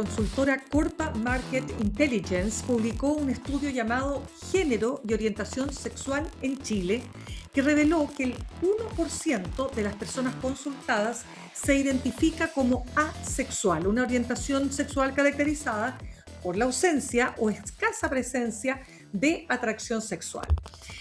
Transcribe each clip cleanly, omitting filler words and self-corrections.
consultora Corpa Market Intelligence publicó un estudio llamado Género y Orientación Sexual en Chile, que reveló que el 1% de las personas consultadas se identifica como asexual, una orientación sexual caracterizada por la ausencia o escasa presencia de atracción sexual.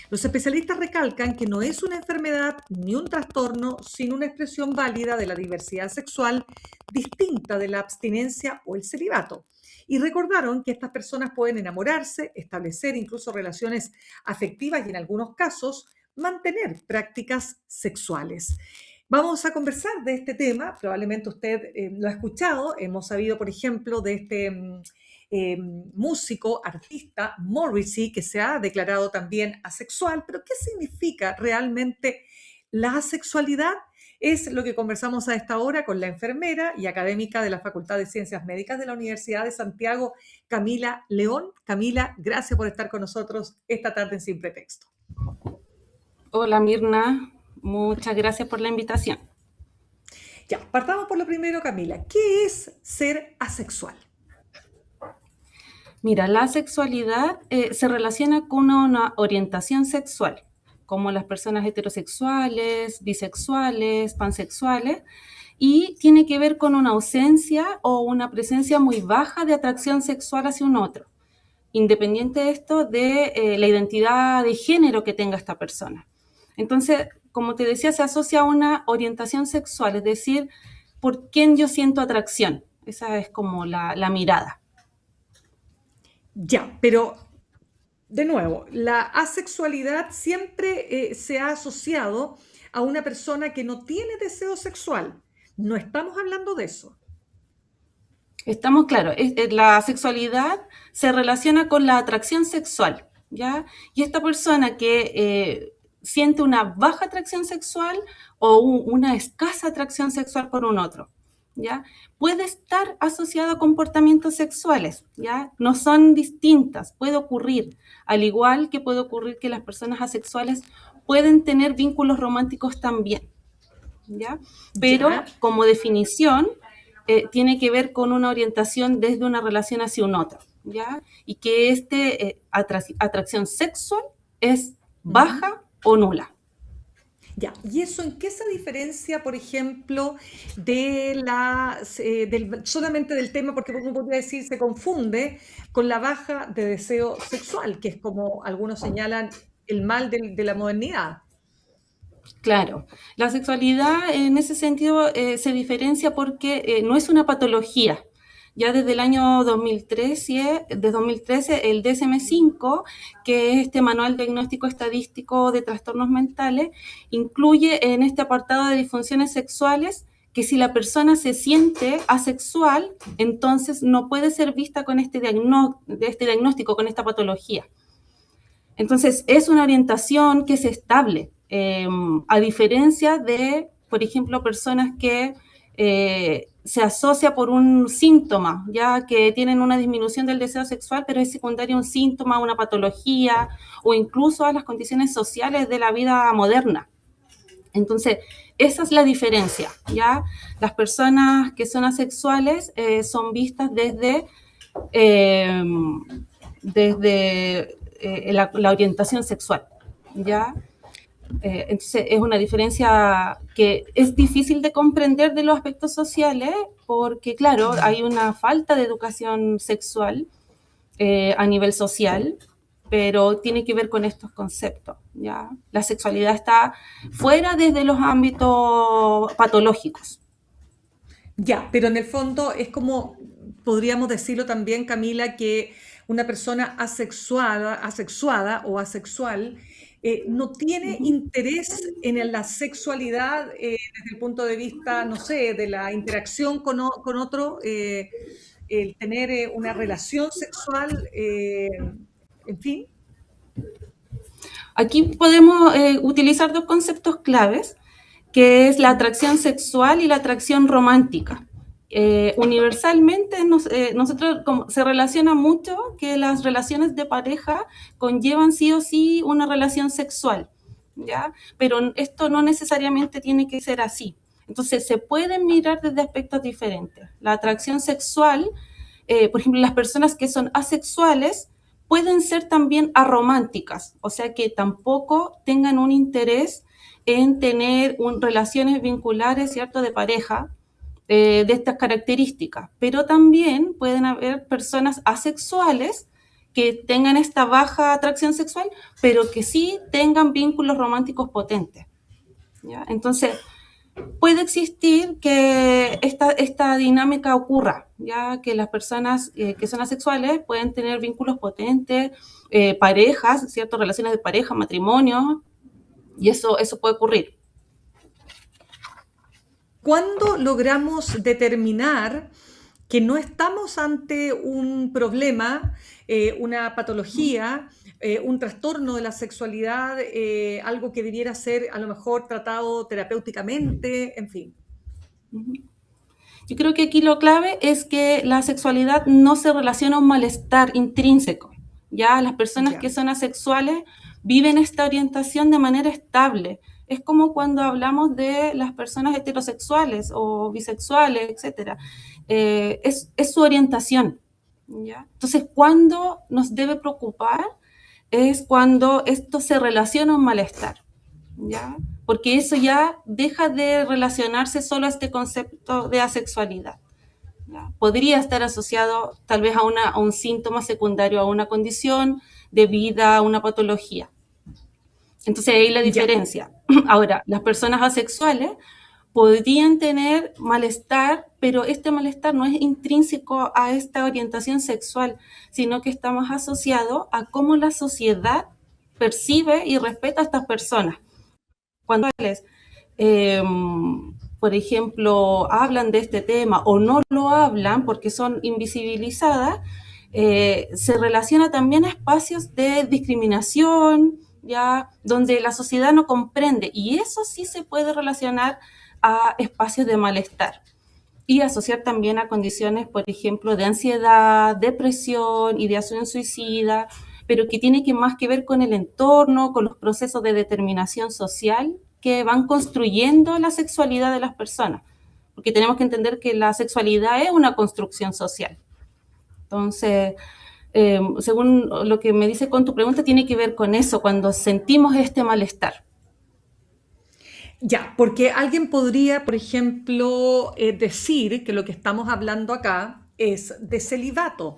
Los especialistas recalcan que no es una enfermedad ni un trastorno, sino una expresión válida de la diversidad sexual distinta de la abstinencia o el celibato. Y recordaron que estas personas pueden enamorarse, establecer incluso relaciones afectivas y en algunos casos mantener prácticas sexuales. Vamos a conversar de este tema, probablemente usted lo ha escuchado, hemos sabido, por ejemplo, de este músico, artista, Morrissey, que se ha declarado también asexual, pero ¿qué significa realmente la asexualidad? Es lo que conversamos a esta hora con la enfermera y académica de la Facultad de Ciencias Médicas de la Universidad de Santiago, Camila León. Camila, gracias por estar con nosotros esta tarde en Sin Pretexto. Hola Mirna, muchas gracias por la invitación. Ya, partamos por lo primero, Camila. ¿Qué es ser asexual? Mira, la sexualidad se relaciona con una orientación sexual, como las personas heterosexuales, bisexuales, pansexuales, y tiene que ver con una ausencia o una presencia muy baja de atracción sexual hacia un otro, independiente de esto de la identidad de género que tenga esta persona. Entonces, como te decía, se asocia a una orientación sexual, es decir, por quién yo siento atracción. Esa es como la mirada. Ya, pero de nuevo, la asexualidad siempre se ha asociado a una persona que no tiene deseo sexual. No estamos hablando de eso. Estamos claros, la sexualidad se relaciona con la atracción sexual, ¿ya? Y esta persona que siente una baja atracción sexual o una escasa atracción sexual por un otro, ¿ya? Puede estar asociado a comportamientos sexuales, ¿ya? No son distintas, puede ocurrir, al igual que puede ocurrir que las personas asexuales pueden tener vínculos románticos también, ¿ya? Pero Ya, como definición, tiene que ver con una orientación desde una relación hacia un otro, ¿ya? Y que atracción sexual es baja o nula. ya. ¿Y eso en qué se diferencia, por ejemplo, solamente del tema, porque uno podría decir se confunde con la baja de deseo sexual, que es como algunos señalan el mal de la modernidad? Claro, la sexualidad en ese sentido se diferencia porque no es una patología. Ya desde el año 2013, el DSM-5, que es este manual diagnóstico estadístico de trastornos mentales, incluye en este apartado de disfunciones sexuales que si la persona se siente asexual, entonces no puede ser vista con este diagnóstico, con esta patología. Entonces, es una orientación que es estable, a diferencia de, por ejemplo, personas que se asocia por un síntoma, ya que tienen una disminución del deseo sexual, pero es secundario a un síntoma, a una patología o incluso a las condiciones sociales de la vida moderna. Entonces, esa es la diferencia, ¿ya? Las personas que son asexuales son vistas eh, desde la orientación sexual, ¿ya? Entonces es una diferencia que es difícil de comprender de los aspectos sociales porque, claro, hay una falta de educación sexual a nivel social, pero tiene que ver con estos conceptos, ¿ya? La sexualidad está fuera desde los ámbitos patológicos. Ya, pero en el fondo es como, podríamos decirlo también, Camila, que una persona asexuada o asexual no tiene interés en la sexualidad desde el punto de vista, no sé, de la interacción con otro, el tener una relación sexual, en fin. Aquí podemos utilizar dos conceptos claves, que es la atracción sexual y la atracción romántica. Universalmente nosotros se relaciona mucho que las relaciones de pareja conllevan sí o sí una relación sexual, ¿ya? Pero esto no necesariamente tiene que ser así. Entonces se pueden mirar desde aspectos diferentes. La atracción sexual por ejemplo, las personas que son asexuales pueden ser también arománticas, o sea que tampoco tengan un interés en tener relaciones vinculares, ¿cierto?, de pareja, de estas características, pero también pueden haber personas asexuales que tengan esta baja atracción sexual, pero que sí tengan vínculos románticos potentes, ¿ya? Entonces, puede existir que esta dinámica ocurra, ya que las personas que son asexuales pueden tener vínculos potentes, parejas, ¿cierto?, relaciones de pareja, matrimonio, y eso puede ocurrir. ¿Cuándo logramos determinar que no estamos ante un problema, una patología, un trastorno de la sexualidad, algo que debiera ser a lo mejor tratado terapéuticamente, en fin? Yo creo que aquí lo clave es que la sexualidad no se relaciona a un malestar intrínseco. Ya las personas Ya. que son asexuales viven esta orientación de manera estable. Es como cuando hablamos de las personas heterosexuales o bisexuales, etcétera. Es su orientación, ¿ya? Entonces, ¿cuándo nos debe preocupar? Es cuando esto se relaciona a un malestar, ¿ya? Porque eso ya deja de relacionarse solo a este concepto de asexualidad, ¿ya? Podría estar asociado tal vez a un síntoma secundario, a una condición de vida, a una patología. Entonces ahí la Ya. diferencia. Ahora, las personas asexuales podrían tener malestar, pero este malestar no es intrínseco a esta orientación sexual, sino que está más asociado a cómo la sociedad percibe y respeta a estas personas. Cuando eh, por ejemplo, hablan de este tema o no lo hablan porque son invisibilizadas, se relaciona también a espacios de discriminación, ya donde la sociedad no comprende, y eso sí se puede relacionar a espacios de malestar y asociar también a condiciones, por ejemplo, de ansiedad, depresión, ideación suicida, pero que tiene que más que ver con el entorno, con los procesos de determinación social que van construyendo la sexualidad de las personas, porque tenemos que entender que la sexualidad es una construcción social. Entonces, según lo que me dice con tu pregunta, tiene que ver con eso, cuando sentimos este malestar. Ya, porque alguien podría, por ejemplo, decir que lo que estamos hablando acá es de celibato.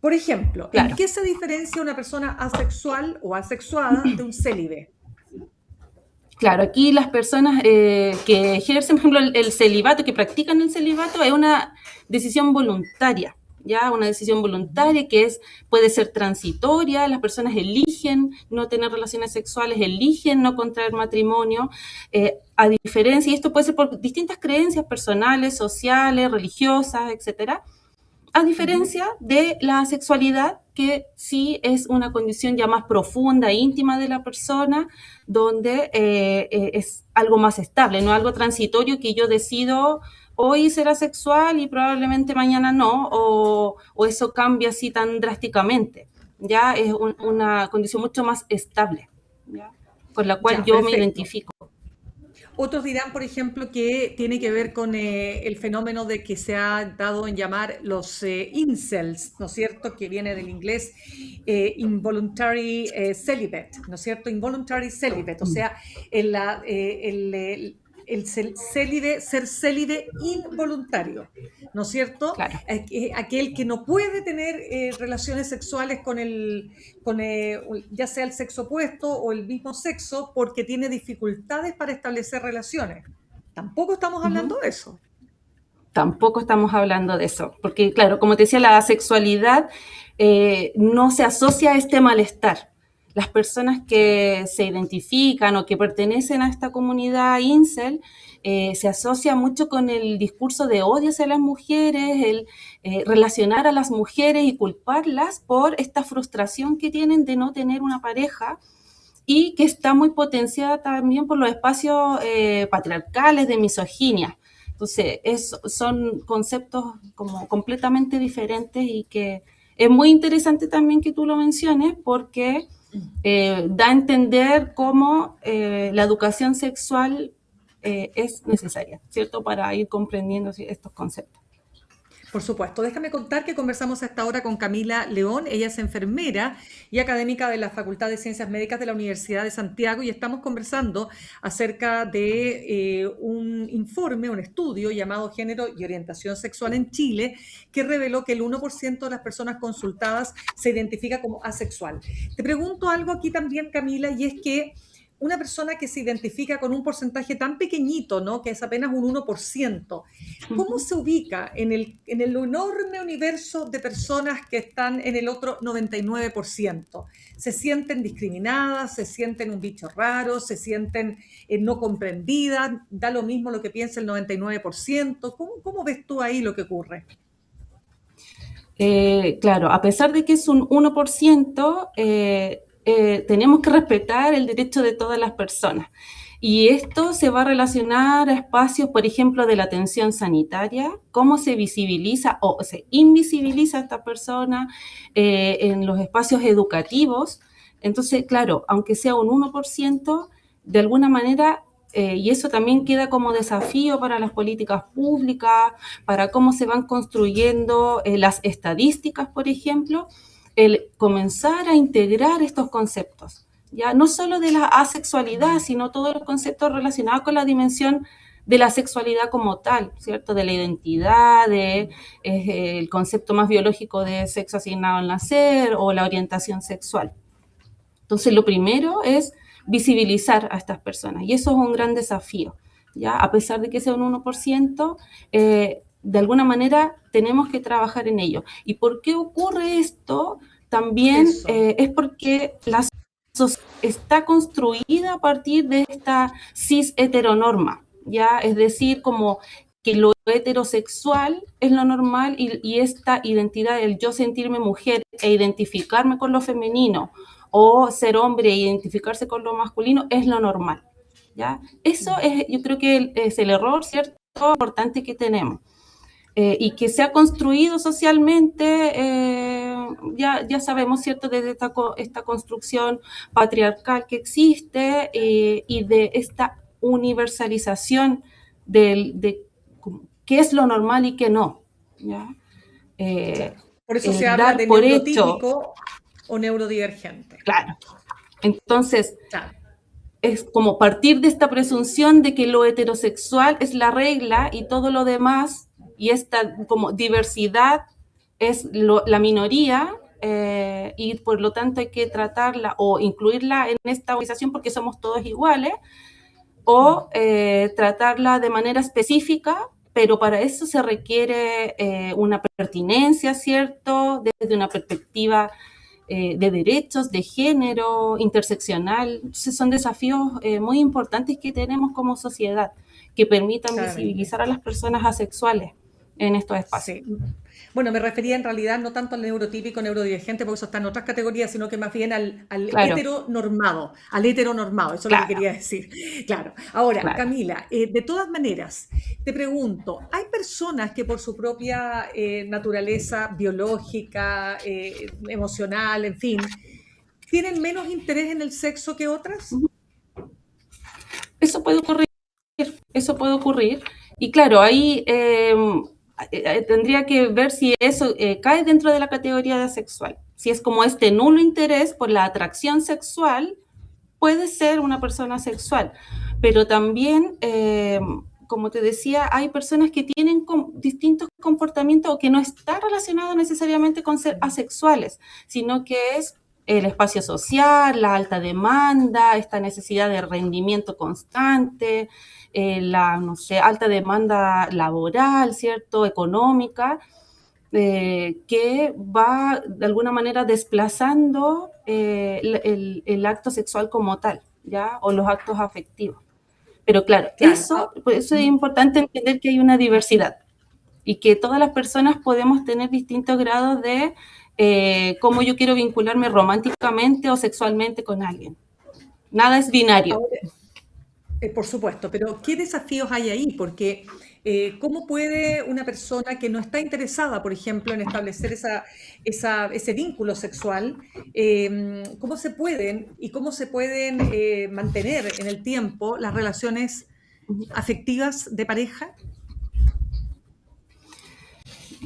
Por ejemplo, ¿en Claro. qué se diferencia una persona asexual o asexuada de un célibe? Claro, aquí las personas que ejercen, por ejemplo, el celibato, que practican el celibato, es una decisión voluntaria, ya una decisión voluntaria que puede ser transitoria. Las personas eligen no tener relaciones sexuales, eligen no contraer matrimonio, a diferencia, y esto puede ser por distintas creencias personales, sociales, religiosas, etcétera, a diferencia de la sexualidad, que sí es una condición ya más profunda, íntima de la persona, donde es algo más estable, no algo transitorio que yo decido hoy ser asexual y probablemente mañana no, o eso cambia así tan drásticamente. Ya es una condición mucho más estable, ¿ya? Con la cual Ya, yo me perfecto. identifico. Otros dirán, por ejemplo, que tiene que ver con el fenómeno de que se ha dado en llamar los incels, ¿no es cierto? Que viene del inglés involuntary celibate, ¿no es cierto? Involuntary celibate, o sea, ser célibe involuntario, ¿no es cierto? Claro. Aquel que no puede tener relaciones sexuales con ya sea el sexo opuesto o el mismo sexo porque tiene dificultades para establecer relaciones. Tampoco estamos hablando de eso. Tampoco estamos hablando de eso, porque claro, como te decía, la sexualidad no se asocia a este malestar. Las personas que se identifican o que pertenecen a esta comunidad incel se asocia mucho con el discurso de odio hacia las mujeres, el relacionar a las mujeres y culparlas por esta frustración que tienen de no tener una pareja, y que está muy potenciada también por los espacios patriarcales de misoginia. Entonces, son conceptos como completamente diferentes, y que es muy interesante también que tú lo menciones, porque da a entender cómo la educación sexual es necesaria, ¿cierto? Para ir comprendiendo estos conceptos. Por supuesto, déjame contar que conversamos hasta ahora con Camila León. Ella es enfermera y académica de la Facultad de Ciencias Médicas de la Universidad de Santiago y estamos conversando acerca de un informe, un estudio llamado Género y Orientación Sexual en Chile, que reveló que el 1% de las personas consultadas se identifica como asexual. Te pregunto algo aquí también, Camila, y es que una persona que se identifica con un porcentaje tan pequeñito, ¿no? Que es apenas un 1%, ¿cómo se ubica en el enorme universo de personas que están en el otro 99%? ¿Se sienten discriminadas? ¿Se sienten un bicho raro? ¿Se sienten no comprendidas? ¿Da lo mismo lo que piensa el 99%? ¿Cómo ves tú ahí lo que ocurre? Claro, a pesar de que es un 1%, tenemos que respetar el derecho de todas las personas. Y esto se va a relacionar a espacios, por ejemplo, de la atención sanitaria, cómo se visibiliza o se invisibiliza a esta persona en los espacios educativos. Entonces, claro, aunque sea un 1%, de alguna manera, y eso también queda como desafío para las políticas públicas, para cómo se van construyendo las estadísticas, por ejemplo, el comenzar a integrar estos conceptos, ya no solo de la asexualidad, sino todos los conceptos relacionados con la dimensión de la sexualidad como tal, ¿cierto? De la identidad, el concepto más biológico de sexo asignado al nacer o la orientación sexual. Entonces, lo primero es visibilizar a estas personas y eso es un gran desafío, ¿ya? A pesar de que sea un 1%, de alguna manera tenemos que trabajar en ello. ¿Y por qué ocurre esto? También es porque la sociedad está construida a partir de esta cis heteronorma, ¿ya? Es decir, como que lo heterosexual es lo normal y esta identidad, el yo sentirme mujer e identificarme con lo femenino, o ser hombre e identificarse con lo masculino es lo normal, ¿ya? Eso es, yo creo que es el error, ¿cierto?, importante que tenemos. Y que se ha construido socialmente, ya sabemos, ¿cierto?, desde esta construcción patriarcal que existe y de esta universalización de qué es lo normal y qué no, ¿ya? Claro. Por eso se habla de neurotípico o neurodivergente. Claro. Entonces, claro, es como partir de esta presunción de que lo heterosexual es la regla y todo lo demás, y esta como diversidad es la minoría, y por lo tanto hay que tratarla o incluirla en esta organización porque somos todos iguales, o tratarla de manera específica, pero para eso se requiere una pertinencia, ¿cierto?, desde una perspectiva de derechos, de género, interseccional. Entonces son desafíos muy importantes que tenemos como sociedad, que permitan claramente visibilizar a las personas asexuales en estos espacios. Sí. Bueno, me refería en realidad no tanto al neurotípico, neurodivergente, porque eso está en otras categorías, sino que más bien al Claro. heteronormado, eso es lo que quería decir. Claro. Ahora, Camila, de todas maneras, te pregunto, ¿hay personas que por su propia naturaleza biológica, emocional, en fin, tienen menos interés en el sexo que otras? Eso puede ocurrir, y claro, ahí tendría que ver si eso cae dentro de la categoría de asexual. Si es como este nulo interés por la atracción sexual, puede ser una persona sexual, pero también, como te decía, hay personas que tienen distintos comportamientos o que no está relacionado necesariamente con ser asexuales, sino que es el espacio social, la alta demanda, esta necesidad de rendimiento constante, la, no sé, alta demanda laboral, ¿cierto?, económica, que va de alguna manera desplazando el acto sexual como tal, ¿ya? O los actos afectivos. Pero claro, por eso es importante entender que hay una diversidad y que todas las personas podemos tener distintos grados de cómo yo quiero vincularme románticamente o sexualmente con alguien. Nada es binario. Ahora, por supuesto, pero ¿qué desafíos hay ahí? Porque ¿cómo puede una persona que no está interesada, por ejemplo, en establecer ese vínculo sexual, cómo se pueden mantener en el tiempo las relaciones afectivas de pareja?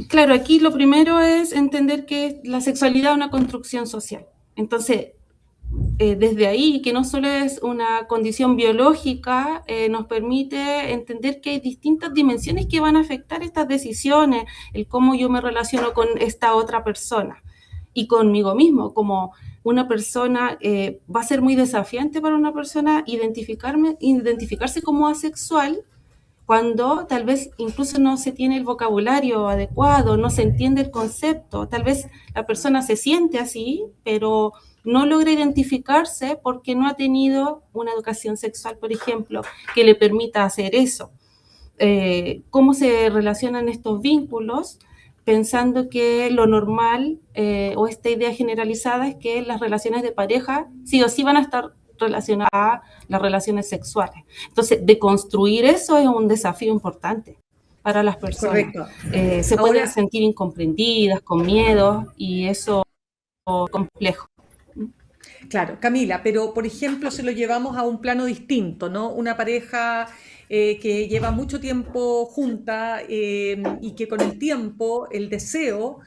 Claro, aquí lo primero es entender que la sexualidad es una construcción social. Entonces, desde ahí, que no solo es una condición biológica, nos permite entender que hay distintas dimensiones que van a afectar estas decisiones, el cómo yo me relaciono con esta otra persona y conmigo mismo, como una persona, va a ser muy desafiante para una persona identificarse como asexual cuando tal vez incluso no se tiene el vocabulario adecuado, no se entiende el concepto, tal vez la persona se siente así, pero no logra identificarse porque no ha tenido una educación sexual, por ejemplo, que le permita hacer eso. ¿Cómo se relacionan estos vínculos? Pensando que lo normal o esta idea generalizada es que las relaciones de pareja sí o sí van a estar relacionadas a las relaciones sexuales. Entonces, deconstruir eso es un desafío importante para las personas. Correcto. Se pueden Ahora, sentir incomprendidas, con miedo, y eso es complejo. claro, Camila, pero por ejemplo, si lo llevamos a un plano distinto, ¿no? Una pareja que lleva mucho tiempo junta y que con el tiempo el deseo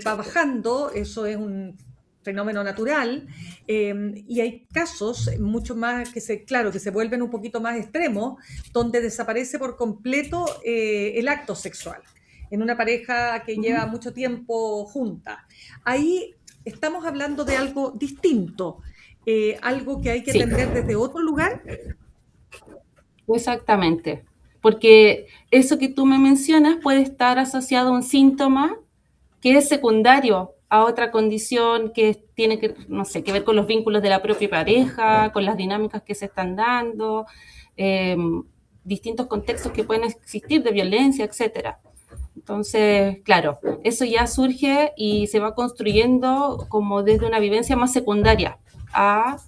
va bajando, eso es un fenómeno natural, y hay casos mucho más que claro, que se vuelven un poquito más extremos, donde desaparece por completo el acto sexual en una pareja que lleva mucho tiempo junta. Ahí estamos hablando de algo distinto, algo que hay que Sí, atender desde otro lugar. exactamente. Porque eso que tú me mencionas puede estar asociado a un síntoma que es secundario a otra condición que tiene que, no sé, que ver con los vínculos de la propia pareja, con las dinámicas que se están dando, eh, distintos contextos que pueden existir de violencia, etcétera. Entonces, claro, eso ya surge y se va construyendo como desde una vivencia más secundaria a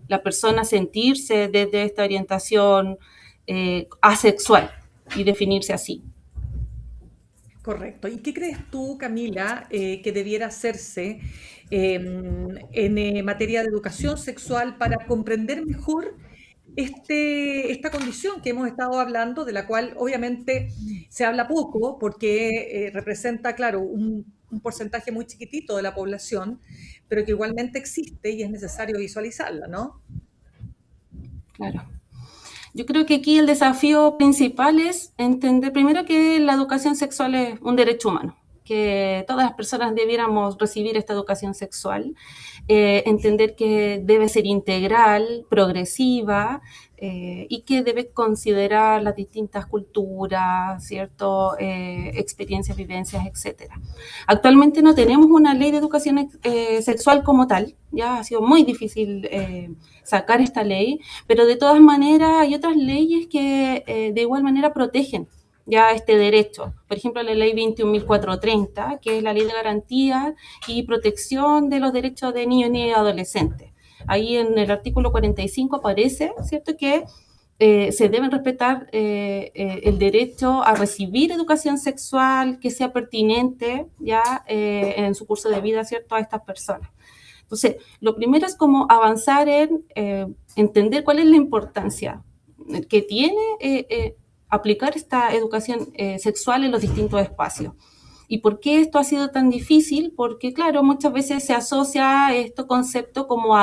la persona sentirse desde esta orientación asexual y definirse así. Correcto. ¿Y qué crees tú, Camila, que debiera hacerse en materia de educación sexual para comprender mejor esta condición que hemos estado hablando, de la cual obviamente se habla poco porque representa, claro, un porcentaje muy chiquitito de la población, pero que igualmente existe y es necesario visualizarla, ¿no? Claro. Yo creo que aquí el desafío principal es entender primero que la educación sexual es un derecho humano, que todas las personas debiéramos recibir esta educación sexual, entender que debe ser integral, progresiva, y que debe considerar las distintas culturas, ¿cierto? Experiencias, vivencias, etcétera. Actualmente no tenemos una ley de educación sexual como tal, ya ha sido muy difícil sacar esta ley, pero de todas maneras hay otras leyes que de igual manera protegen ya este derecho. Por ejemplo, la ley 21.430, que es la ley de garantía y protección de los derechos de niños y adolescentes. Ahí en el artículo 45 aparece, ¿cierto?, que se deben respetar el derecho a recibir educación sexual que sea pertinente ya en su curso de vida, ¿cierto?, a estas personas. Entonces, lo primero es como avanzar en entender cuál es la importancia que tiene aplicar esta educación sexual en los distintos espacios. ¿Y por qué esto ha sido tan difícil? Porque, claro, muchas veces se asocia este conceptos como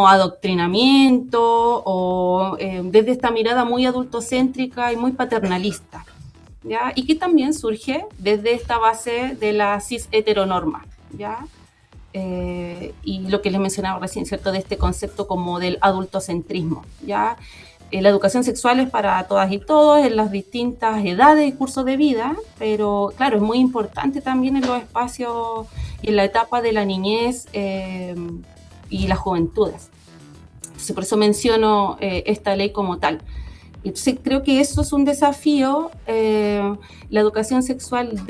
adoctrinamiento o desde esta mirada muy adultocéntrica y muy paternalista, ¿ya? Y que también surge desde esta base de la cis heteronorma, ¿ya? Y lo que les mencionaba recién, ¿cierto?, de este concepto como del adultocentrismo, ¿ya? La educación sexual es para todas y todos en las distintas edades y cursos de vida, pero claro, es muy importante también en los espacios y en la etapa de la niñez y las juventudes. Entonces, por eso menciono esta ley como tal. Entonces, creo que eso es un desafío. La educación sexual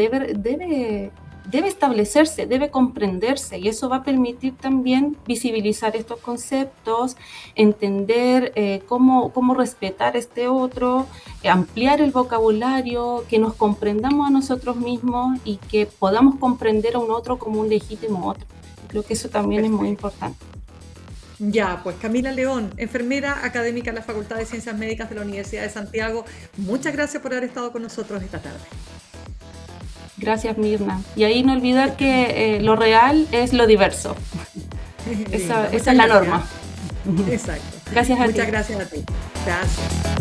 debe establecerse, debe comprenderse, y eso va a permitir también visibilizar estos conceptos, entender cómo respetar este otro, ampliar el vocabulario, que nos comprendamos a nosotros mismos y que podamos comprender a un otro como un legítimo otro. Creo que eso también es muy Perfecto. importante. Ya, pues Camila León, enfermera académica en la Facultad de Ciencias Médicas de la Universidad de Santiago, muchas gracias por haber estado con nosotros esta tarde. Gracias, Mirna. Y ahí no olvidar que lo real es lo diverso. Esa es la norma. Exacto. Gracias a ti. Muchas gracias a ti. Gracias.